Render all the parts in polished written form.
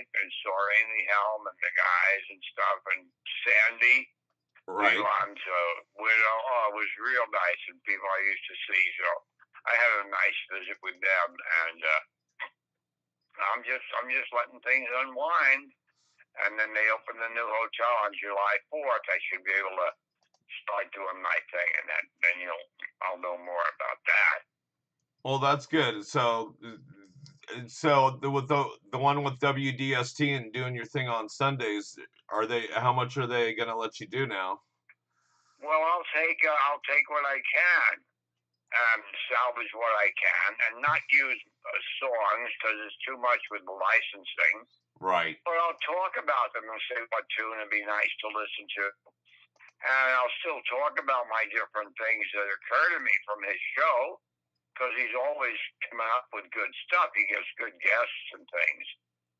life and saw Amy Helm and the guys and stuff and Sandy. Right. Elon's widow. Oh, it was real nice and people I used to see. So I had a nice visit with them, and I'm just letting things unwind. And then they open the new hotel on July 4th. I should be able to start doing my thing, and then I'll know more about that. Well, that's good. So with the one with WDST and doing your thing on Sundays, how much are they gonna let you do now? Well, I'll take what I can and salvage what I can, and not use songs because it's too much with the licensing. Right. But I'll talk about them and say what tune would be nice to listen to. And I'll still talk about my different things that occur to me from his show, because he's always coming up with good stuff. He gets good guests and things.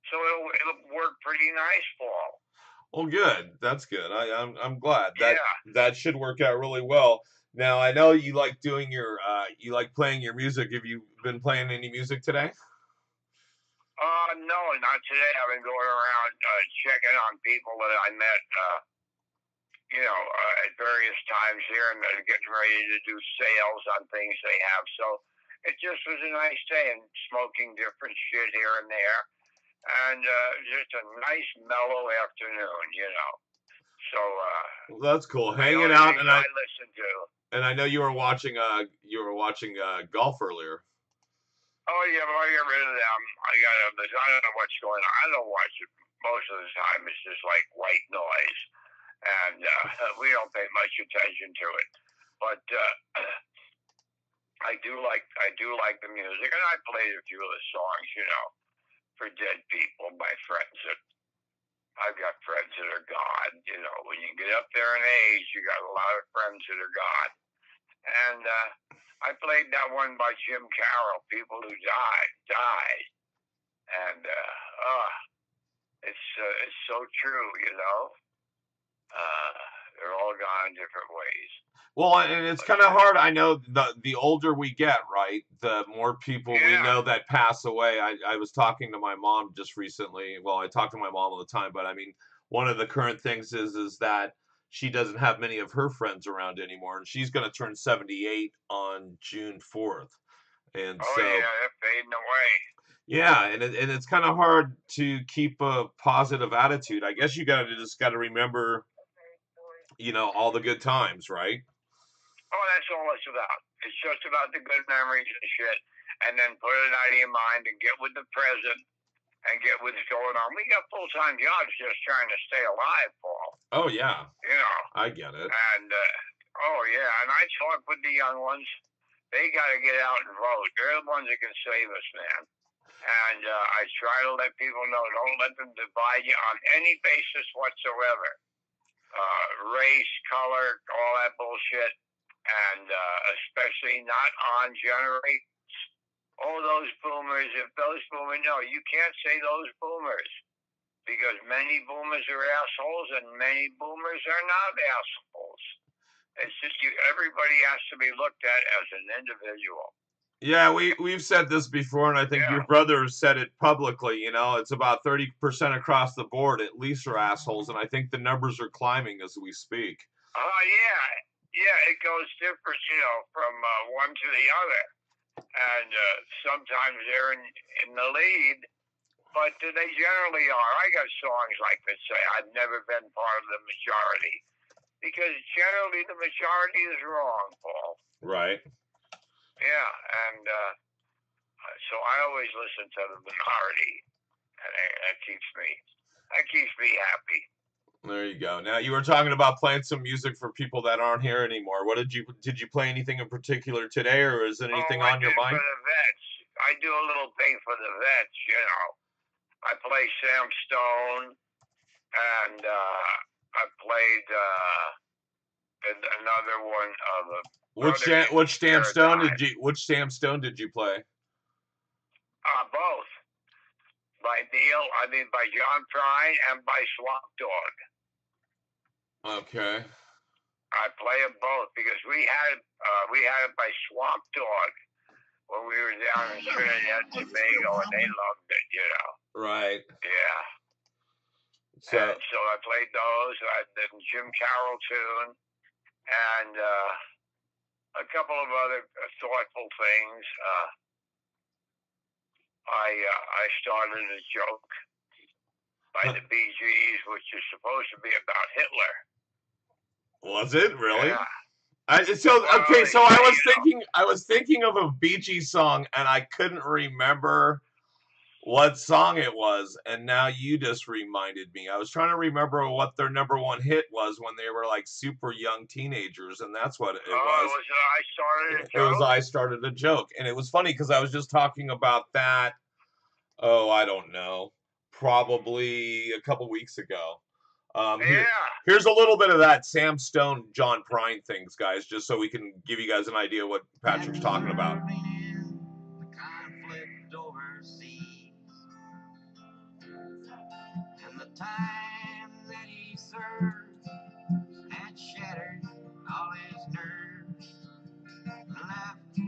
So it'll work pretty nice, Paul. Well, good. That's good. I'm glad. Yeah. That should work out really well. Now, I know you like doing you like playing your music. Have you been playing any music today? No, not today. I've been going around checking on people that I met, at various times here, and they're getting ready to do sales on things they have. So it just was a nice day, and smoking different shit here and there, and just a nice mellow afternoon, So well, that's cool. Hanging out, and I listen to. And I know you were watching golf earlier. Oh yeah, but I get rid of them. I don't know what's going on. I don't watch it most of the time. It's just like white noise, and we don't pay much attention to it. But I do like the music, and I played a few of the songs, for dead people. My friends I've got friends that are gone. When you get up there in age, you got a lot of friends that are gone. And I played that one by Jim Carroll, People Who Died. And it's so true, they're all gone different ways. Well, and it's kind of hard. I know the older we get, right, the more people we know that pass away. I was talking to my mom just recently. Well, I talk to my mom all the time, but I mean, one of the current things is that she doesn't have many of her friends around anymore, and she's going to turn 78 on June 4th. And so, yeah, they're fading away. Yeah, and it's kind of hard to keep a positive attitude. I guess you just got to remember, all the good times, right? Oh, that's all it's about. It's just about the good memories and shit, and then put it out of your mind and get with the present and get what's going on. We got full-time jobs just trying to stay alive, Paul. Oh, yeah. I get it. And, and I talk with the young ones. They got to get out and vote. They're the ones that can save us, man. And I try to let people know, don't let them divide you on any basis whatsoever. Race, color, all that bullshit. And especially not on generations. Oh, those boomers, if those boomers, no, you can't say those boomers. Because many boomers are assholes and many boomers are not assholes. It's just everybody has to be looked at as an individual. Yeah, we've said this before, and I think your brother said it publicly. It's about 30% across the board at least are assholes, and I think the numbers are climbing as we speak. Oh, yeah, it goes different, from one to the other. And sometimes they're in the lead, but they generally are. I got songs like that say, I've never been part of the majority. Because generally the majority is wrong, Paul. Right. Yeah, and so I always listen to the minority, and that keeps me happy. There you go. Now, you were talking about playing some music for people that aren't here anymore. What did you play anything in particular today, or is it anything on your mind? For the vets. I do a little thing for the vets, I play Sam Stone, and I played another one of the. Which Sam Stone did you play? Both. By John Prine and by Swamp Dog. Okay. I play them both because we had it by Swamp Dog when we were down in Trinidad and Tobago, and they loved it, Right. Yeah. So And so I played those. I did a Jim Carroll tune and a couple of other thoughtful things. I started a joke by the Bee Gees, which is supposed to be about Hitler. Was it really? Yeah. So Well, I was thinking of a Bee Gees song, and I couldn't remember what song it was, and now you just reminded me. I was trying to remember what their number one hit was when they were like super young teenagers, and that's what it was. I started a It was joke. I Started a Joke, and it was funny because I was just talking about that. Oh, I don't know, probably a couple weeks ago. Yeah. Here's a little bit of that Sam Stone, John Prine things, guys, just so we can give you guys an idea what Patrick's talking about. The conflict overseas, and the time that he served had shattered all his nerves, left a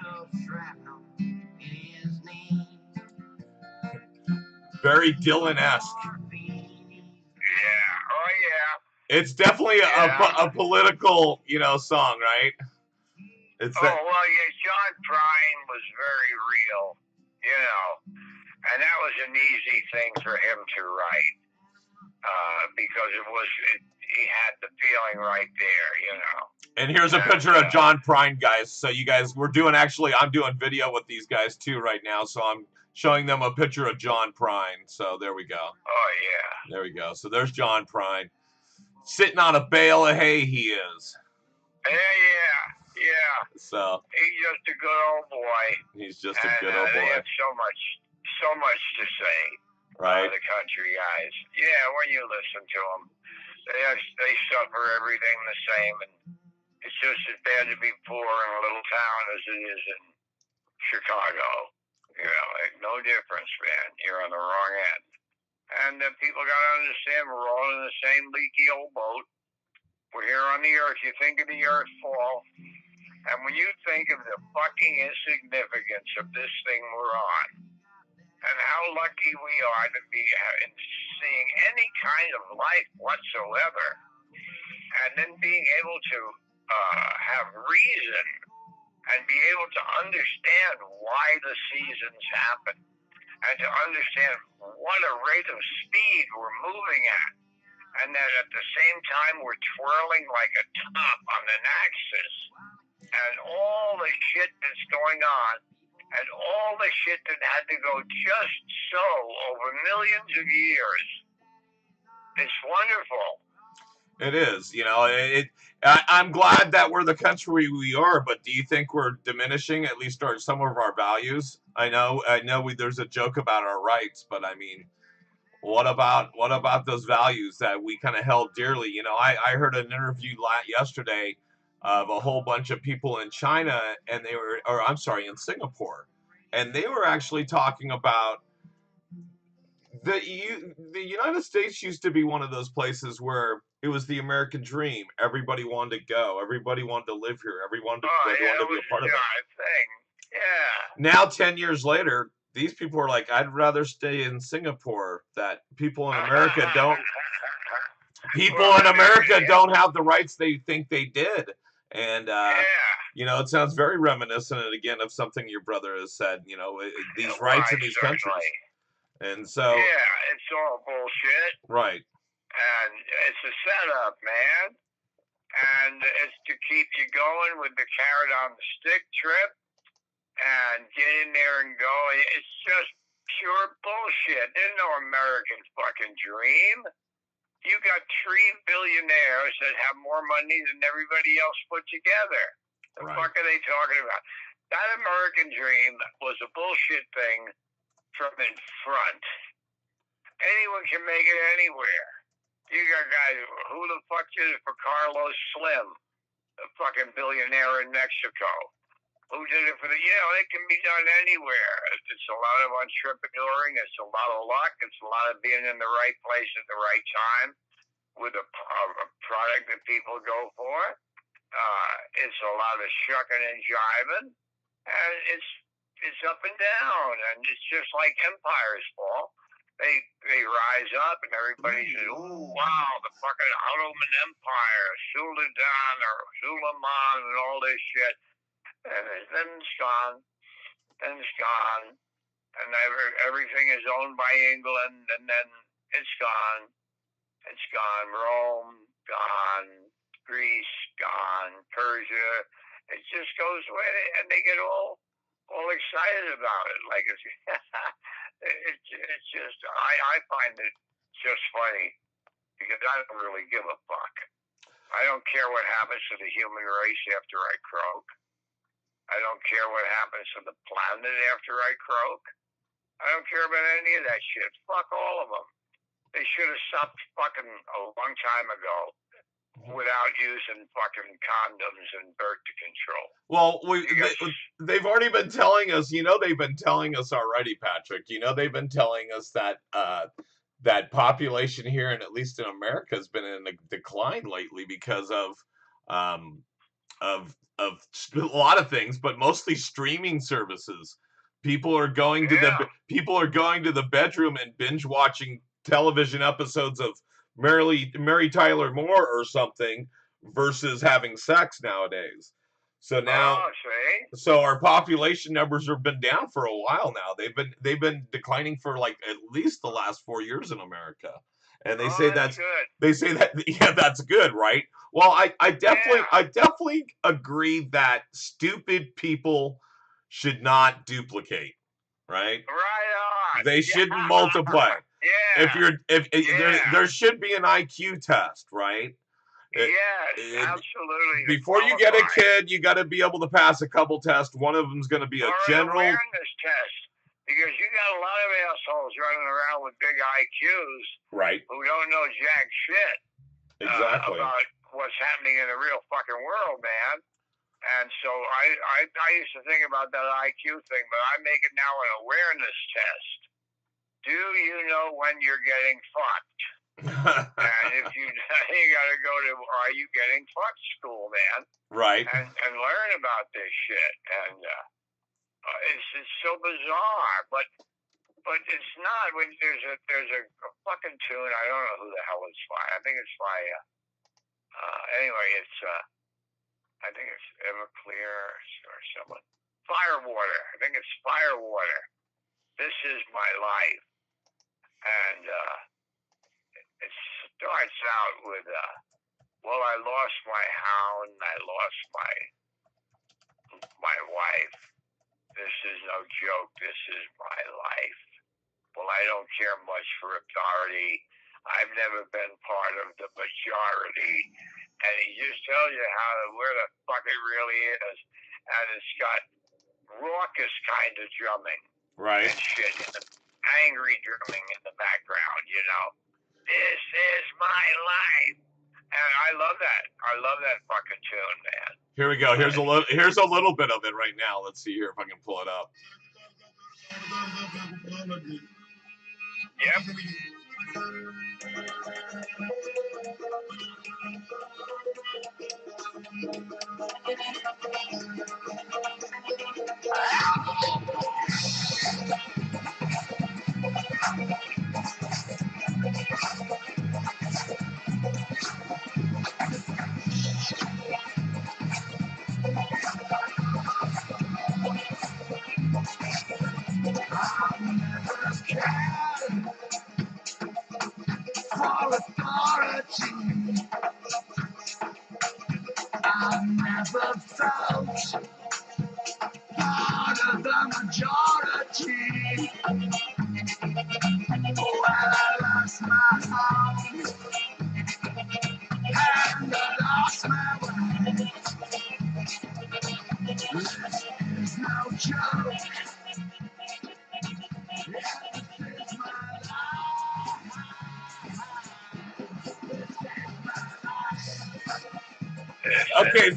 little shrapnel in his knee. Very Dylan-esque. Yeah. Oh, yeah. It's definitely a political, song, right? It's that. Well, yeah, John Prine was very real, and that was an easy thing for him to write because he had the feeling right there. And here's a picture of John Prine, guys. So you guys, I'm doing video with these guys too right now. So I'm showing them a picture of John Prine. So there we go. Oh, yeah. There we go. So there's John Prine. Sitting on a bale of hay, he is. Yeah. So he's just a good old boy. He's just a good old boy. They have so much to say. Right. The country guys. Yeah, when you listen to them, they suffer everything the same, and it's just as bad to be poor in a little town as it is in Chicago. No difference, man. You're on the wrong end. And people got to understand we're all in the same leaky old boat. We're here on the earth. You think of the earth fall, and when you think of the fucking insignificance of this thing we're on, and how lucky we are to be seeing any kind of life whatsoever, and then being able to have reason and be able to understand why the seasons happen, and to understand what a rate of speed we're moving at, and that at the same time we're twirling like a top on an axis, and all the shit that's going on, and all the shit that had to go just so over millions of years. It's wonderful. It is. I'm glad that we're the country we are, but do you think we're diminishing at least some of our values? I know there's a joke about our rights, but I mean, what about those values that we kind of held dearly? I heard an interview yesterday of a whole bunch of people in China, and in Singapore, and they were actually talking about the United States used to be one of those places where it was the American dream. Everybody wanted to go. Everybody wanted to live here. Everyone wanted to be a part of it. Thing. Yeah. Now, 10 years later, these people are like, I'd rather stay in Singapore. That people in America don't. Don't have the rights they think they did. And it sounds very reminiscent again of something your brother has said. These rights in these countries. And so it's all bullshit. Right. And it's a setup, man. And it's to keep you going with the carrot on the stick trip and get in there and go. It's just pure bullshit. There's no American fucking dream. You got 3 billionaires that have more money than everybody else put together. The fuck are they talking about? That American dream was a bullshit thing from in front. Anyone can make it anywhere. You got guys, who the fuck did it for Carlos Slim, the fucking billionaire in Mexico? Who did it for it can be done anywhere. It's a lot of entrepreneuring, it's a lot of luck, it's a lot of being in the right place at the right time with a product that people go for. It's a lot of shucking and jiving, and it's up and down, and it's just like empires fall. they rise up and everybody says, "Ooh, wow, the fucking Ottoman Empire, Suleiman or Suleiman and all this shit," and then it's gone, then it's gone, and everything is owned by England, and then it's gone. It's gone. Rome, gone. Greece, gone. Persia. It just goes away, and they get all excited about it. Like it's just, I find it just funny because I don't really give a fuck. I don't care what happens to the human race after I croak. I don't care what happens to the planet after I croak. I don't care about any of that shit. Fuck all of them. They should have stopped fucking a long time ago without using fucking condoms and birth control. Well, they've already been telling us, they've been telling us already, Patrick. They've been telling us that that population here, and at least in America, has been in a decline lately because of a lot of things, but mostly streaming services. People are going to the bedroom and binge watching television episodes of Mary Tyler Moore or something versus having sex nowadays. So now, so our population numbers have been down for a while now. They've been declining for like at least the last 4 years in America, and they say that's good. They say that that's good, right? Well, I definitely agree that stupid people should not duplicate, right? Right on. They shouldn't multiply. There should be an IQ test, right? Absolutely. Before you get a kid, you got to be able to pass a couple tests. One of them's going to be a general awareness test, because you got a lot of assholes running around with big IQs, right? Who don't know jack shit exactly about what's happening in the real fucking world, man. And so I used to think about that IQ thing, but I make it now an awareness test. Do you know when you're getting fucked? And if you got to go to, are you getting fucked school, man? Right. And learn about this shit. And it's so bizarre, but it's not. When there's a fucking tune. I don't know who the hell it's by. I think it's by. Anyway, it's. I think it's Everclear or someone. Firewater. I think it's Firewater. This is my life. And it starts out with, well, I lost my hound. I lost my wife. This is no joke. This is my life. Well, I don't care much for authority. I've never been part of the majority. And he just tells you where the fuck it really is. And it's got raucous kind of drumming. Right. And shit. Angry drumming in the background, This is my life. And I love that. I love that fucking tune, man. Here we go. Here's a little bit of it right now. Let's see here if I can pull it up. Yep. I've never felt part of the majority. Well, I lost my home and I lost my way. This is no joke. This is my life. Okay,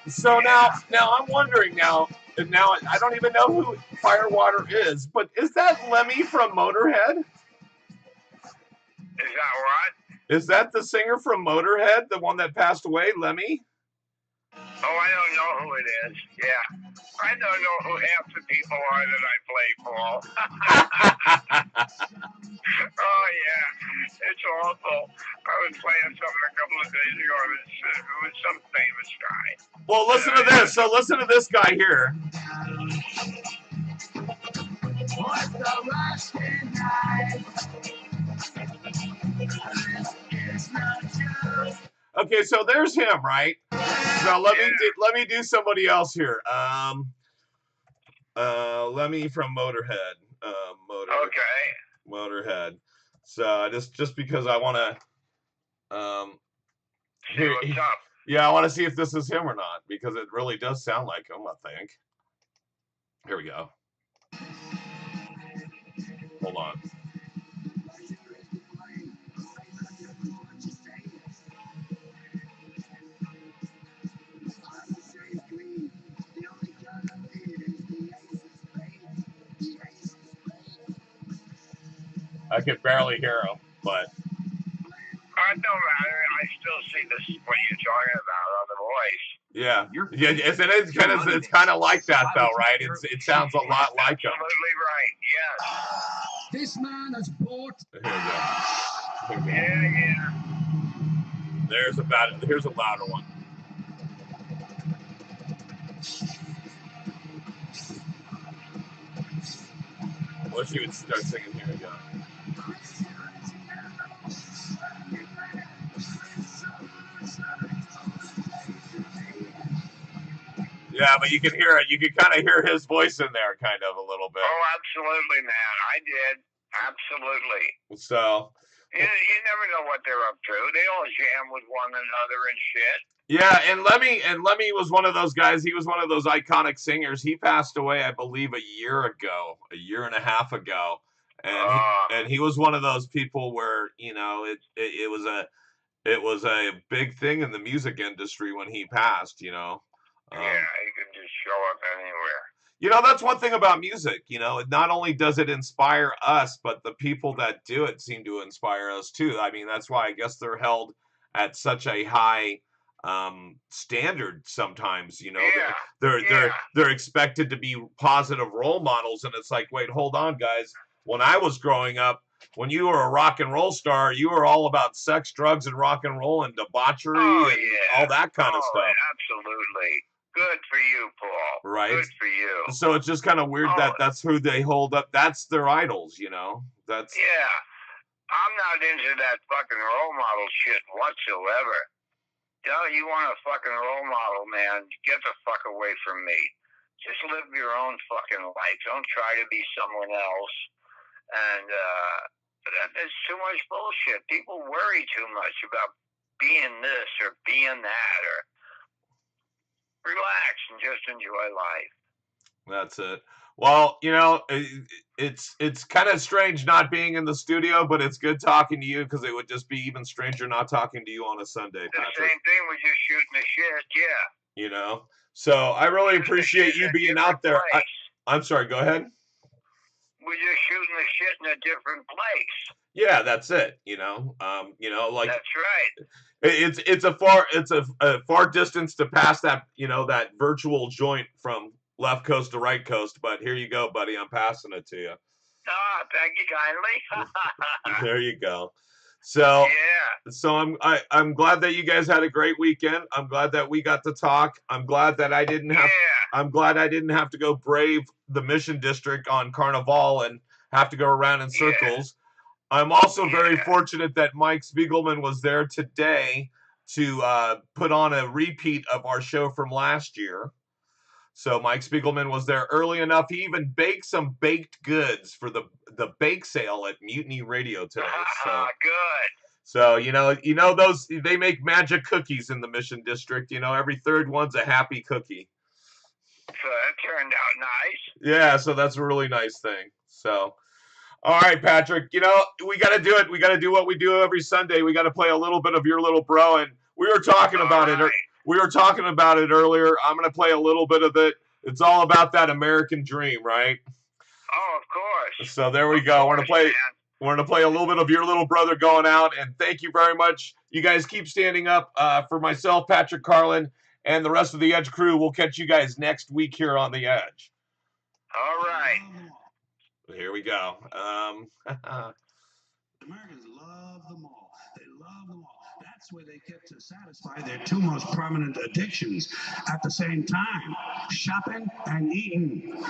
so now I'm wondering now I don't even know who Firewater is, but is that Lemmy from Motorhead? Is that what? Is that the singer from Motorhead, the one that passed away, Lemmy? Oh, I don't know who it is. Yeah. I don't know who half the people are that I play, Paul. Oh, yeah. It's awful. I was playing something a couple of days ago. It was some famous guy. Well, listen to this. So listen to this guy here. Okay, so there's him, right? So let me do somebody else here. Let me from Motorhead. Motorhead. So just because I want to see what's up. Yeah, I want to see if this is him or not, because it really does sound like him, I think. Here we go. Hold on. I could barely hear him, but Don't matter. I still see this what you're talking about on the voice. Yeah, it's kind of like that though, right? It sounds a lot like him. Absolutely right. Yes. This man has bought. Here we go. Yeah. Here's a louder one. Wish you would start singing. Here we go. Yeah, but you can hear it. You can kind of hear his voice in there, kind of a little bit. Oh, absolutely, man. I did. Absolutely. So. You never know what they're up to. They all jam with one another and shit. Yeah, and Lemmy was one of those guys. He was one of those iconic singers. He passed away, I believe, a year and a half ago, and he was one of those people where it was a big thing in the music industry when he passed. Yeah, he could just show up anywhere. That's one thing about music. Not only does it inspire us, but the people that do it seem to inspire us too. I mean, that's why I guess they're held at such a high standard sometimes. They're expected to be positive role models, and it's like, wait, hold on, guys. When I was growing up, when you were a rock and roll star, you were all about sex, drugs, and rock and roll and debauchery and all that kind of stuff. Absolutely. Good for you, Paul. Right. Good for you. So it's just kind of weird that that's who they hold up. That's their idols, That's. Yeah. I'm not into that fucking role model shit whatsoever. You want a fucking role model, man? Get the fuck away from me. Just live your own fucking life. Don't try to be someone else. And there's too much bullshit. People worry too much about being this or being that, or relax and just enjoy life. That's it. Well, it's kind of strange not being in the studio, but it's good talking to you, because it would just be even stranger not talking to you on a Sunday, Patrick. The same thing with just shooting the shit, yeah. So I really appreciate you being out there. I'm sorry, go ahead. We're just shooting the shit in a different place. Yeah, that's it. Like that's right. It's a far distance to pass that that virtual joint from left coast to right coast, but here you go, buddy. I'm passing it to you. Thank you kindly. There you go. So yeah. So I'm glad that you guys had a great weekend. I'm glad that we got to talk. I'm glad that I didn't have. Yeah. I'm glad I didn't have to go brave the Mission District on Carnival and have to go around in circles. I'm also very fortunate that Mike Spiegelman was there today to put on a repeat of our show from last year. So Mike Spiegelman was there early enough. He even baked some baked goods for the bake sale at Mutiny Radio today. So good. So those, they make magic cookies in the Mission District. Every third one's a happy cookie. So that turned out nice. Yeah, so that's a really nice thing. So. All right, Patrick, we got to do it. We got to do what we do every Sunday. We got to play a little bit of Your Little Bro, and we were talking about it. We were talking about it earlier. I'm going to play a little bit of it. It's all about that American dream, right? Oh, of course. So there we go. We're going to play a little bit of Your Little Brother Going Out, and thank you very much. You guys keep standing up for myself, Patrick Carlin, and the rest of the Edge crew. We'll catch you guys next week here on The Edge. All right. Here we go. Americans love them all. They love them all. That's where they get to satisfy their two most prominent addictions at the same time: shopping and eating.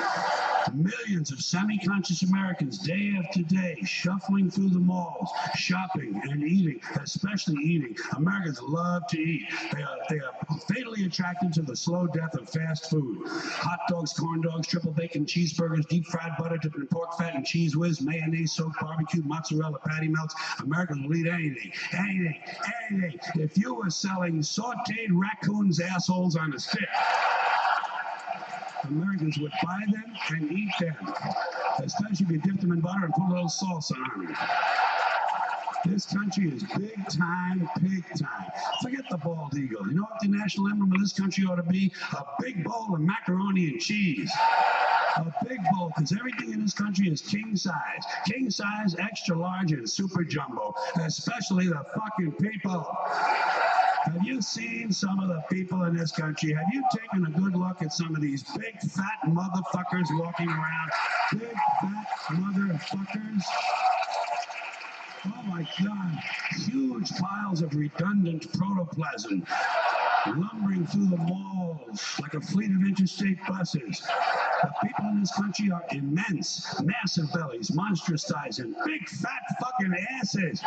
Millions of semi-conscious Americans, day after day, shuffling through the malls, shopping and eating, especially eating. Americans love to eat. They are fatally attracted to the slow death of fast food. Hot dogs, corn dogs, triple bacon cheeseburgers, deep fried butter dipped in pork fat and cheese whiz, mayonnaise, soaked barbecue, mozzarella, patty melts. Americans will eat anything, anything, anything. If you were selling sauteed raccoons' assholes on a stick, Americans would buy them and eat them, especially if you dip them in butter and put a little salsa on them. This country is big time, pig time. Forget the bald eagle. You know what the national emblem of this country ought to be? A big bowl of macaroni and cheese. A big bowl, because everything in this country is king size. King size, extra large, and super jumbo, especially the fucking people. Have you seen some of the people in this country? Have you taken a good look at some of these big fat motherfuckers walking around? Big fat motherfuckers. Oh my God, huge piles of redundant protoplasm lumbering through the malls like a fleet of interstate buses. The people in this country are immense, massive bellies, monstrous thighs, and big fat fucking asses.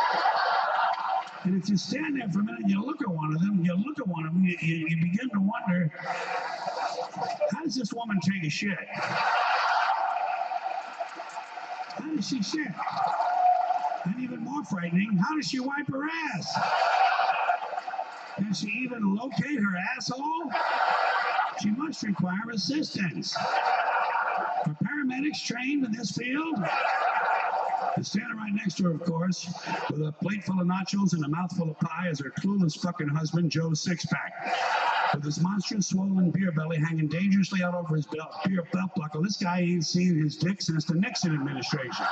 And if you stand there for a minute and you look at one of them, you begin to wonder, how does this woman take a shit? How does she shit? And even more frightening, how does she wipe her ass? Can she even locate her asshole? She must require assistance. Are paramedics trained in this field? And standing right next to her, of course, with a plate full of nachos and a mouthful of pie is her clueless fucking husband, Joe's six-pack. With his monstrous swollen beer belly hanging dangerously out over his beer belt buckle, this guy ain't seen his dick since the Nixon administration.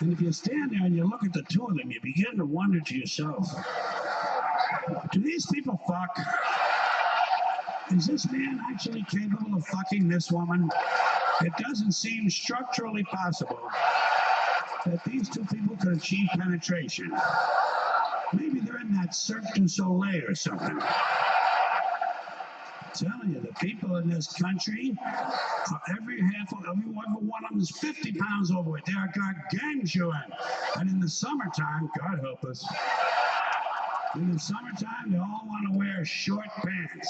And if you stand there and you look at the two of them, you begin to wonder to yourself, do these people fuck? Is this man actually capable of fucking this woman? It doesn't seem structurally possible that these two people could achieve penetration. Maybe they're in that Cirque du Soleil or something. I'm telling you, the people in this country, every one of them is 50 pounds overweight. They are gargantuan. And in the summertime, God help us, in the summertime, they all want to wear short pants.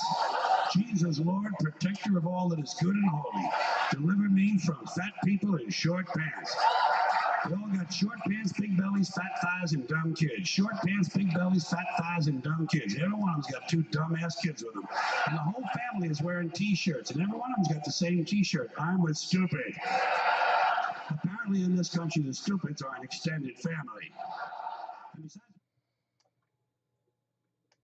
Jesus, Lord, protector of all that is good and holy, deliver me from fat people in short pants. They all got short pants, big bellies, fat thighs, and dumb kids. Short pants, big bellies, fat thighs, and dumb kids. Every one of them's got two dumb-ass kids with them. And the whole family is wearing T-shirts, and every one of them's got the same T-shirt. I'm with stupid. Apparently in this country, the stupids are an extended family. And besides